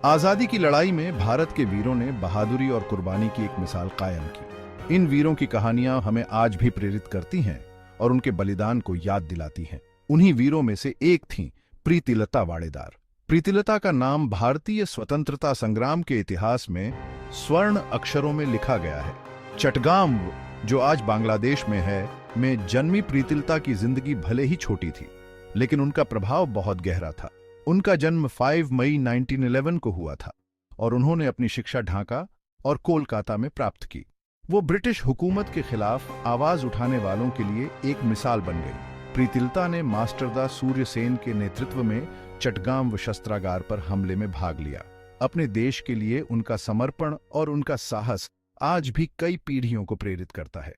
आजादी की लड़ाई में भारत के वीरों ने बहादुरी और कुर्बानी की एक मिसाल कायम की। इन वीरों की कहानियां हमें आज भी प्रेरित करती हैं और उनके बलिदान को याद दिलाती हैं। उन्हीं वीरों में से एक थीं प्रीतिलता वाडेदार। प्रीतिलता का नाम भारतीय स्वतंत्रता संग्राम के इतिहास में स्वर्ण अक्षरों में लिखा गया है। चटगांव, जो आज बांग्लादेश में है, में जन्मी प्रीतिलता की जिंदगी भले ही छोटी थी, लेकिन उनका प्रभाव बहुत गहरा था। उनका जन्म 5 मई 1911 को हुआ था और उन्होंने अपनी शिक्षा ढाका और कोलकाता में प्राप्त की। वो ब्रिटिश हुकूमत के खिलाफ आवाज उठाने वालों के लिए एक मिसाल बन गई। प्रीतिलता ने मास्टरदा सूर्यसेन के नेतृत्व में चटगांव शस्त्रागार पर हमले में भाग लिया। अपने देश के लिए उनका समर्पण और उनका साहस आज भी कई पीढ़ियों को प्रेरित करता है।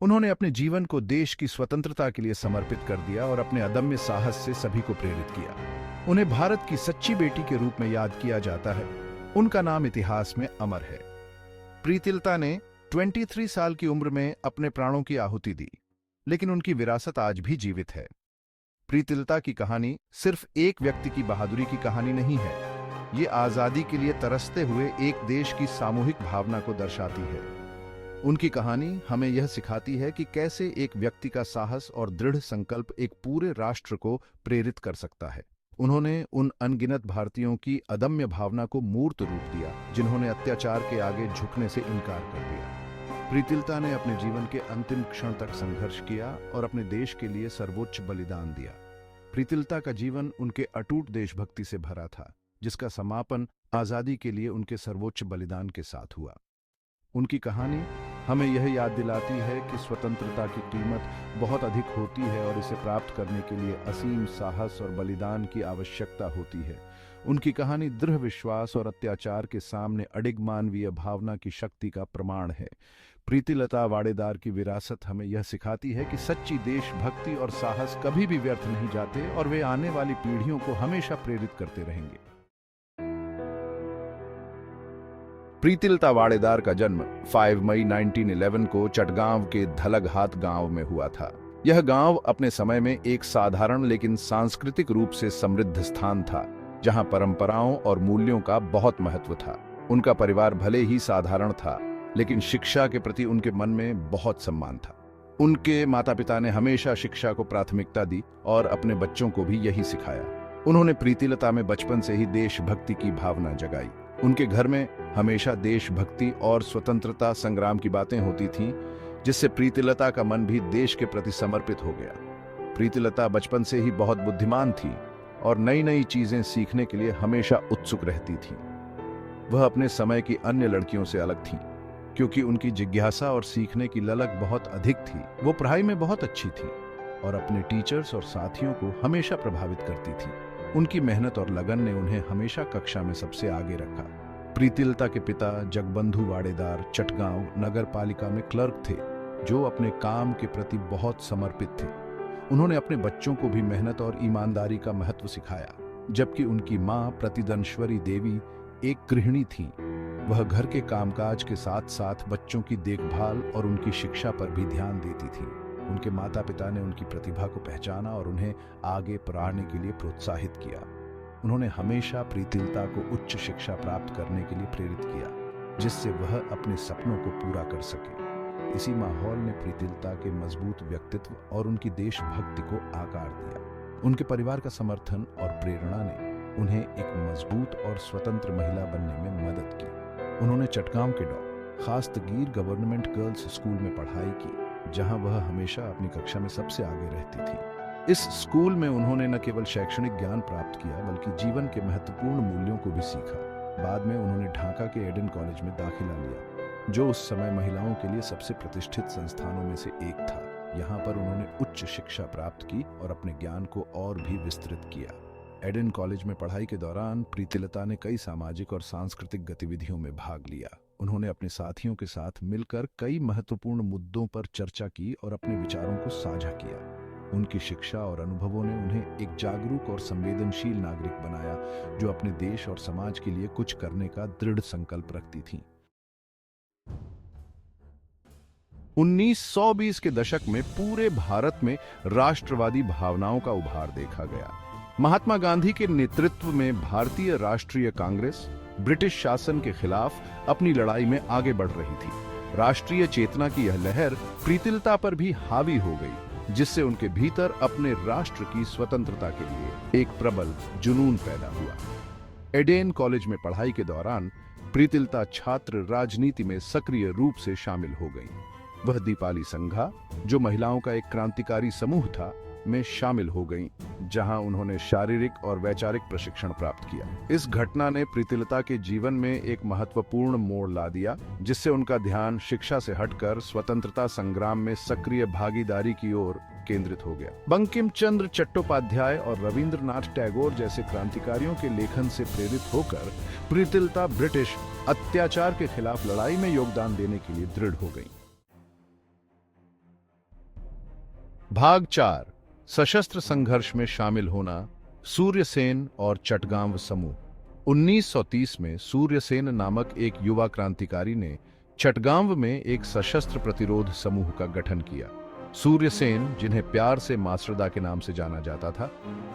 उन्होंने अपने जीवन को देश की स्वतंत्रता के लिए समर्पित कर दिया और अपने अदम्य साहस से सभी को प्रेरित किया। उन्हें भारत की सच्ची बेटी के रूप में याद किया जाता है। उनका नाम इतिहास में अमर है। प्रीतिलता ने 23 साल की उम्र में अपने प्राणों की आहुति दी, लेकिन उनकी विरासत आज भी जीवित है। प्रीतिलता की कहानी सिर्फ एक व्यक्ति की बहादुरी की कहानी नहीं है, ये आजादी के लिए तरसते हुए एक देश की सामूहिक भावना को दर्शाती है। उनकी कहानी हमें यह सिखाती है कि कैसे एक व्यक्ति का साहस और दृढ़ संकल्प एक पूरे राष्ट्र को प्रेरित कर सकता है। उन्होंने उन अनगिनत भारतीयों की अदम्य भावना को मूर्त रूप दिया, जिन्होंने अत्याचार के आगे झुकने से इनकार कर दिया। प्रीतिलता ने अपने जीवन के अंतिम क्षण तक संघर्ष किया और अपने देश के लिए सर्वोच्च बलिदान दिया। प्रीतिलता का जीवन उनके अटूट देशभक्ति से भरा था, जिसका समापन आजादी के लिए उनके सर्वोच्च बलिदान के साथ हुआ। उनकी कहानी हमें यह याद दिलाती है कि स्वतंत्रता की कीमत बहुत अधिक होती है और इसे प्राप्त करने के लिए असीम साहस और बलिदान की आवश्यकता होती है। उनकी कहानी दृढ़ विश्वास और अत्याचार के सामने अडिग मानवीय भावना की शक्ति का प्रमाण है। प्रीतिलता वाडेदार की विरासत हमें यह सिखाती है कि सच्ची देशभक्ति और साहस कभी भी व्यर्थ नहीं जाते और वे आने वाली पीढ़ियों को हमेशा प्रेरित करते रहेंगे। प्रीतिलता वाडेदार का जन्म 5 मई 1911 को चटगांव के धलगहात गांव में हुआ था। यह गांव अपने समय में एक साधारण लेकिन सांस्कृतिक रूप से समृद्ध स्थान था, जहां परंपराओं और मूल्यों का बहुत महत्व था। उनका परिवार भले ही साधारण था, लेकिन शिक्षा के प्रति उनके मन में बहुत सम्मान था। उनके माता पिता ने हमेशा शिक्षा को प्राथमिकता दी और अपने बच्चों को भी यही सिखाया। उन्होंने प्रीतिलता में बचपन से ही देशभक्ति की भावना जगाई। उनके घर में हमेशा देशभक्ति और स्वतंत्रता संग्राम की बातें होती थीं, जिससे प्रीतिलता का मन भी देश के प्रति समर्पित हो गया। प्रीतिलता बचपन से ही बहुत बुद्धिमान थी और नई नई चीजें सीखने के लिए हमेशा उत्सुक रहती थी। वह अपने समय की अन्य लड़कियों से अलग थी, क्योंकि उनकी जिज्ञासा और सीखने की ललक बहुत अधिक थी। वो पढ़ाई में बहुत अच्छी थी और अपने टीचर्स और साथियों को हमेशा प्रभावित करती थी। उनकी मेहनत और लगन ने उन्हें हमेशा कक्षा में सबसे आगे रखा। प्रीतिलता के पिता जगबंधु वाडेदार चटगांव नगर पालिका में क्लर्क थे, जो अपने काम के प्रति बहुत समर्पित थे। उन्होंने अपने बच्चों को भी मेहनत और ईमानदारी का महत्व सिखाया। जबकि उनकी मां प्रतिदंश्वरी देवी एक गृहिणी थीं, वह घर के कामकाज के साथ साथ बच्चों की देखभाल और उनकी शिक्षा पर भी ध्यान देती थीं। उनके माता पिता ने उनकी प्रतिभा को पहचाना और उन्हें आगे पढ़ाने के लिए प्रोत्साहित किया। उन्होंने हमेशा प्रीतिलता को उच्च शिक्षा प्राप्त करने के लिए प्रेरित किया, जिससे वह अपने सपनों को पूरा कर सके। इसी माहौल ने प्रीतिलता के मजबूत व्यक्तित्व और उनकी देशभक्ति को आकार दिया। उनके परिवार का समर्थन और प्रेरणा ने उन्हें एक मजबूत और स्वतंत्र महिला बनने में मदद की। उन्होंने चटगांव के खास्तगीर गवर्नमेंट गर्ल्स स्कूल में पढ़ाई की, जहां वह हमेशा अपनी कक्षा में सबसे आगे रहती थी। इस स्कूल में उन्होंने न केवल शैक्षणिक ज्ञान प्राप्त किया, बल्कि जीवन के महत्वपूर्ण मूल्यों को भी सीखा। बाद में उन्होंने ढाका के एडन कॉलेज में दाखिला लिया, जो उस समय महिलाओं के लिए सबसे प्रतिष्ठित संस्थानों में से एक था। यहाँ पर उन्होंने उच्च शिक्षा प्राप्त की और अपने ज्ञान को और भी विस्तृत किया। एडन कॉलेज में पढ़ाई के दौरान प्रीतिलता ने कई सामाजिक और सांस्कृतिक गतिविधियों में भाग लिया। उन्होंने अपने साथियों के साथ मिलकर कई महत्वपूर्ण मुद्दों पर चर्चा की और अपने विचारों को साझा किया। उनकी शिक्षा और अनुभवों ने उन्हें एक जागरूक और संवेदनशील नागरिक बनाया, जो अपने देश और समाज के लिए कुछ करने का दृढ़ संकल्प रखती थीं। 1920 के दशक में पूरे भारत में राष्ट्रवादी भावनाओं का उभार देखा गया। महात्मा गांधी के नेतृत्व में भारतीय राष्ट्रीय कांग्रेस ब्रिटिश शासन के खिलाफ अपनी लड़ाई में आगे बढ़ रही थी। राष्ट्रीय चेतना की यह लहर प्रीतिलता पर भी हावी हो गई, जिससे उनके भीतर अपने राष्ट्र की स्वतंत्रता के लिए एक प्रबल जुनून पैदा हुआ। एडेन कॉलेज में पढ़ाई के दौरान प्रीतिलता छात्र राजनीति में सक्रिय रूप से शामिल हो गईं। वह दीपाली संघा, जो महिलाओं का एक क्रांतिकारी समूह था, में शामिल हो गईं, जहां उन्होंने शारीरिक और वैचारिक प्रशिक्षण प्राप्त किया। इस घटना ने प्रीतिलता के जीवन में एक महत्वपूर्ण मोड़ ला दिया, जिससे उनका ध्यान शिक्षा से हटकर स्वतंत्रता संग्राम में सक्रिय भागीदारी की ओर केंद्रित हो गया। बंकिम चंद्र चट्टोपाध्याय और रविंद्रनाथ टैगोर जैसे क्रांतिकारियों के लेखन से प्रेरित होकर प्रीतिलता ब्रिटिश अत्याचार के खिलाफ लड़ाई में योगदान देने के लिए दृढ़ हो गई। भाग 4, सशस्त्र संघर्ष में शामिल होना। सूर्यसेन और चटगांव समूह। 1930 में सूर्यसेन नामक एक युवा क्रांतिकारी ने चटगांव में एक सशस्त्र प्रतिरोध समूह का गठन किया। सूर्यसेन, जिन्हें प्यार से मास्टरदा के नाम से जाना जाता था,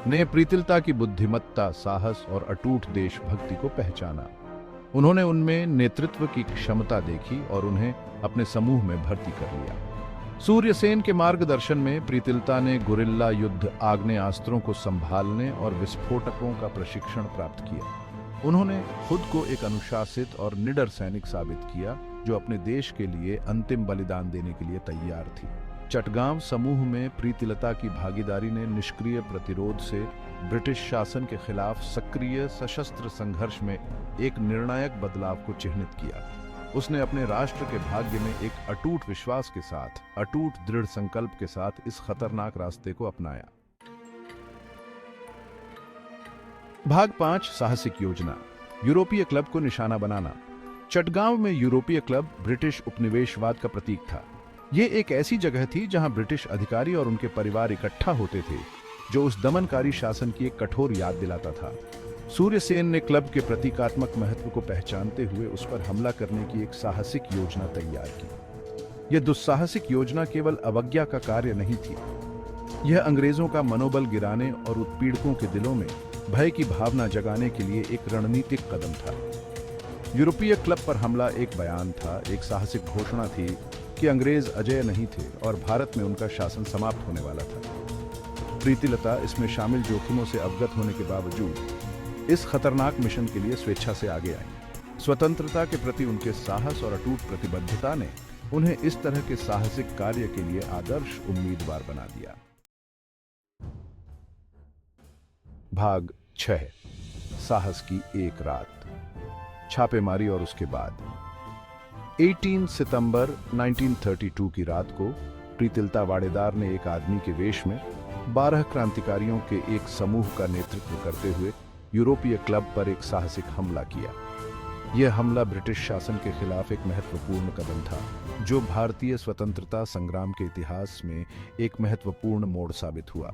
ने प्रीतिलता की बुद्धिमत्ता, साहस और अटूट देशभक्ति को पहचाना। उन्होंने उनमें नेतृत्व की क्षमता देखी और उन्हें अपने समूह में भर्ती कर लिया। सूर्यसेन के मार्गदर्शन में प्रीतिलता ने गुरिल्ला युद्ध, आग्नेयास्त्रों को संभालने और विस्फोटकों का प्रशिक्षण प्राप्त किया। उन्होंने खुद को एक अनुशासित और निडर सैनिक साबित किया, जो अपने देश के लिए अंतिम बलिदान देने के लिए तैयार थी। चटगांव समूह में प्रीतिलता की भागीदारी ने निष्क्रिय प्रतिरोध से ब्रिटिश शासन के खिलाफ सक्रिय सशस्त्र संघर्ष में एक निर्णायक बदलाव को चिह्नित किया। उसने अपने राष्ट्र के भाग्य में एक अटूट विश्वास के साथ, अटूट दृढ़ संकल्प के साथ इस खतरनाक रास्ते को अपनाया। भाग 5, साहसिक योजना। यूरोपीय क्लब को निशाना बनाना। चटगांव में यूरोपीय क्लब ब्रिटिश उपनिवेशवाद का प्रतीक था। यह एक ऐसी जगह थी जहां ब्रिटिश अधिकारी और उनके परिवार इकट्ठा होते थे, जो उस दमनकारी शासन की एक कठोर याद दिलाता था। सूर्यसेन ने क्लब के प्रतीकात्मक महत्व को पहचानते हुए उस पर हमला करने की एक साहसिक योजना तैयार की। यह दुस्साहसिक योजना केवल अवज्ञा का कार्य नहीं थी, यह अंग्रेजों का मनोबल गिराने और उत्पीड़कों के दिलों में भय की भावना जगाने के लिए एक रणनीतिक कदम था। यूरोपीय क्लब पर हमला एक बयान था, एक साहसिक घोषणा थी कि अंग्रेज अजेय नहीं थे और भारत में उनका शासन समाप्त होने वाला था। प्रीतिलता इसमें शामिल जोखिमों से अवगत होने के बावजूद इस खतरनाक मिशन के लिए स्वेच्छा से आगे आई। स्वतंत्रता के प्रति उनके साहस और अटूट प्रतिबद्धता ने उन्हें इस तरह के साहसिक कार्य के लिए आदर्श उम्मीदवार बना दिया। भाग 6, साहस की एक रात। छापेमारी और उसके बाद 18 सितंबर 1932 की रात को प्रीतिलता वाडेदार ने एक आदमी के वेश में 12 क्रांतिकारियों के एक समूह का नेतृत्व करते हुए यूरोपीय क्लब पर एक साहसिक हमला किया। यह हमला ब्रिटिश शासन के खिलाफ एक महत्वपूर्ण कदम था, जो भारतीय स्वतंत्रता संग्राम के इतिहास में एक महत्वपूर्ण मोड़ साबित हुआ।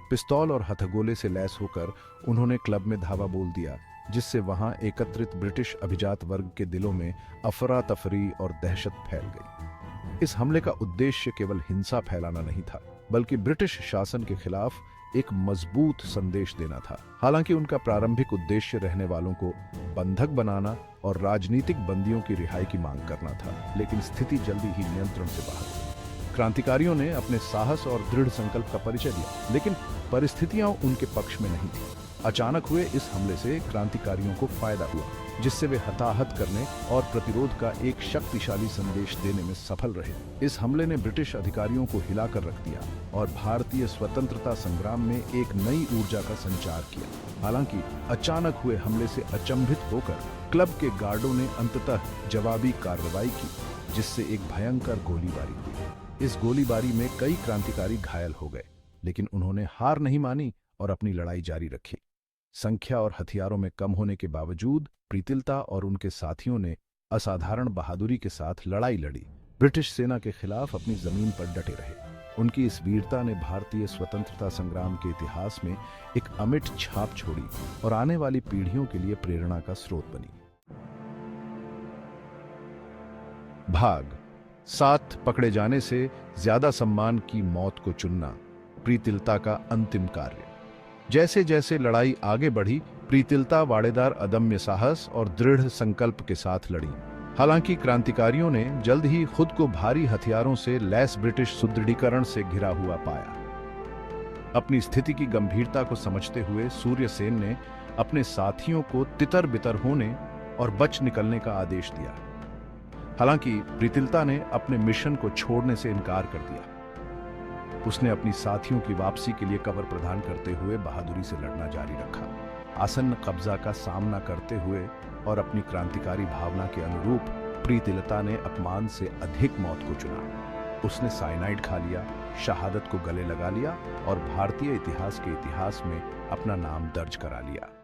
पिस्तौल और हथगोले से लैस होकर उन्होंने क्लब में धावा बोल दिया, जिससे वहां एकत्रित ब्रिटिश अभिजात वर्ग के दिलों में अफरा तफरी और दहशत फैल गई। इस हमले का उद्देश्य केवल हिंसा फैलाना नहीं था, बल्कि ब्रिटिश शासन के खिलाफ एक मजबूत संदेश देना था। हालांकि उनका प्रारंभिक उद्देश्य रहने वालों को बंधक बनाना और राजनीतिक बंदियों की रिहाई की मांग करना था, लेकिन स्थिति जल्दी ही नियंत्रण से बाहर हुई। क्रांतिकारियों ने अपने साहस और दृढ़ संकल्प का परिचय दिया, लेकिन परिस्थितियां उनके पक्ष में नहीं थी। अचानक हुए इस हमले से क्रांतिकारियों को फायदा हुआ, जिससे वे हताहत करने और प्रतिरोध का एक शक्तिशाली संदेश देने में सफल रहे। इस हमले ने ब्रिटिश अधिकारियों को हिलाकर रख दिया और भारतीय स्वतंत्रता संग्राम में एक नई ऊर्जा का संचार किया। हालांकि अचानक हुए हमले से अचंभित होकर क्लब के गार्डों ने अंततः जवाबी कार्रवाई की, जिससे एक भयंकर गोलीबारी हुई। इस गोलीबारी में कई क्रांतिकारी घायल हो गए, लेकिन उन्होंने हार नहीं मानी और अपनी लड़ाई जारी रखी। संख्या और हथियारों में कम होने के बावजूद प्रीतिलता और उनके साथियों ने असाधारण बहादुरी के साथ लड़ाई लड़ी, ब्रिटिश सेना के खिलाफ अपनी जमीन पर डटे रहे। उनकी इस वीरता ने भारतीय स्वतंत्रता संग्राम के इतिहास में एक अमिट छाप छोड़ी और आने वाली पीढ़ियों के लिए प्रेरणा का स्रोत बनी। भाग 7, पकड़े जाने से ज्यादा सम्मान की मौत को चुनना। प्रीतिलता का अंतिम कार्य। जैसे जैसे लड़ाई आगे बढ़ी, प्रीतिलता वाड़ेदार अदम्य साहस और दृढ़ संकल्प के साथ लड़ी। हालांकि क्रांतिकारियों ने जल्द ही खुद को भारी हथियारों से लैस ब्रिटिश सुदृढ़ीकरण से घिरा हुआ पाया। अपनी स्थिति की गंभीरता को समझते हुए सूर्यसेन ने अपने साथियों को तितर बितर होने और बच निकलने का आदेश दिया। हालांकि प्रीतिलता ने अपने मिशन को छोड़ने से इनकार कर दिया। उसने अपनी साथियों की वापसी के लिए कवर प्रदान करते हुए बहादुरी से लड़ना जारी रखा। आसन्न कब्जा का सामना करते हुए और अपनी क्रांतिकारी भावना के अनुरूप प्रीतिलता ने अपमान से अधिक मौत को चुना। उसने साइनाइड खा लिया, शहादत को गले लगा लिया और भारतीय इतिहास के इतिहास में अपना नाम दर्ज करा लिया।